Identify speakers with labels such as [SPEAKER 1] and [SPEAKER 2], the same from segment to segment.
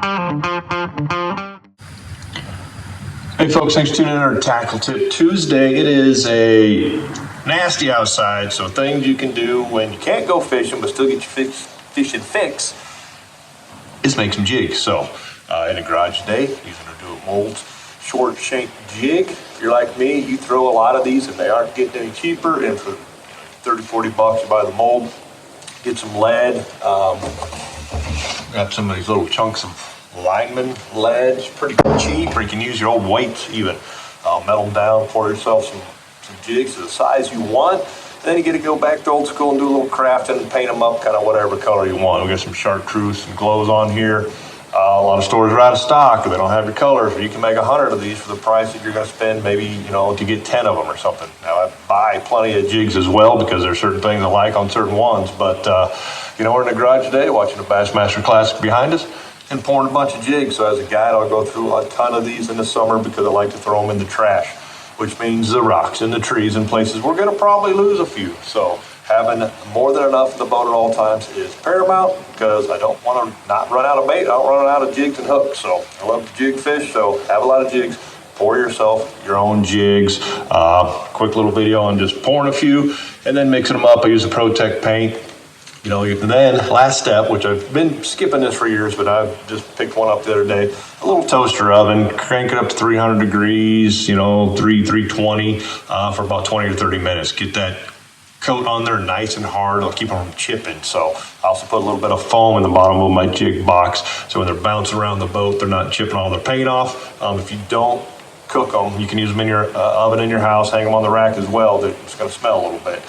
[SPEAKER 1] Hey folks, thanks for tuning in to our Tackle Tip Tuesday. It is a nasty outside, so things you can do when you can't go fishing but still get your fishing fix is make some jigs. So in a garage today, using our dual mold short shank jig. If you're like me, you throw a lot of these and they aren't getting any cheaper, and for 30-40 bucks you buy the mold, get some lead, got some of these little chunks of lineman lead. It's pretty cheap, or you can use your old weights even. Melt them down, pour yourself some jigs to the size you want. Then you get to go back to old school and do a little crafting and paint them up kind of whatever color you want. We got some chartreuse and glows on here. A lot of stores are out of stock, or they don't have your colors, or you can make 100 of these for the price that you're going to spend maybe, to get 10 of them or something. Now, I buy plenty of jigs as well because there's certain things I like on certain ones, but we're in the garage today watching a Bassmaster Classic behind us and pouring a bunch of jigs. So as a guide, I'll go through a ton of these in the summer because I like to throw them in the trash, which means the rocks and the trees and places we're going to probably lose a few. So having more than enough in the boat at all times is paramount, because I don't want to not run out of bait. I don't run out of jigs and hooks. So I love to jig fish, so have a lot of jigs. Pour yourself your own jigs. Quick little video on just pouring a few and then mixing them up. I use a Protect paint. Then last step, which I've been skipping this for years, but I just picked one up the other day, a little toaster oven, crank it up to 300 degrees, 320 for about 20 or 30 minutes. Get that coat on there nice and hard. It'll keep them from chipping. So I also put a little bit of foam in the bottom of my jig box, so when they're bouncing around the boat, they're not chipping all their paint off. If you don't cook them, you can use them in your oven in your house, hang them on the rack as well. They're just going to smell a little bit.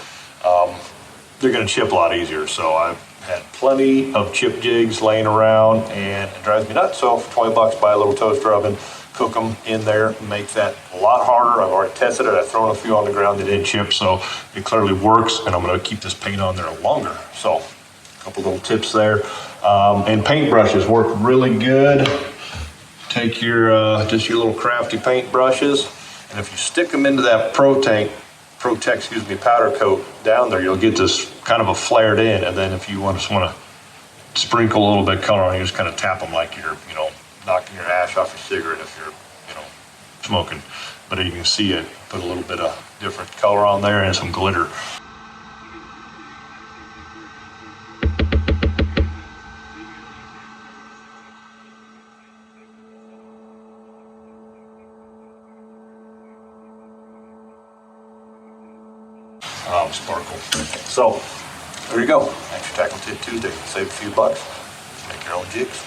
[SPEAKER 1] They're going to chip a lot easier. So I've had plenty of chip jigs laying around, and it drives me nuts. So for 20 bucks, buy a little toaster oven, cook them in there, make that a lot harder. I've already tested it. I've thrown a few on the ground that didn't chip, so it clearly works, and I'm going to keep this paint on there longer. So a couple little tips there. And paint brushes work really good. Take your just your little crafty paint brushes, and if you stick them into that Protect powder coat down there, you'll get this kind of a flared in. And then if you just want to sprinkle a little bit of color on, you just kind of tap them like you're knocking your ash off your cigarette if you're smoking. But you can see it put a little bit of different color on there and some glitter. Sparkle. So there you go. Thanks for Tackle Tip Tuesday. Save a few bucks. Make your own jigs.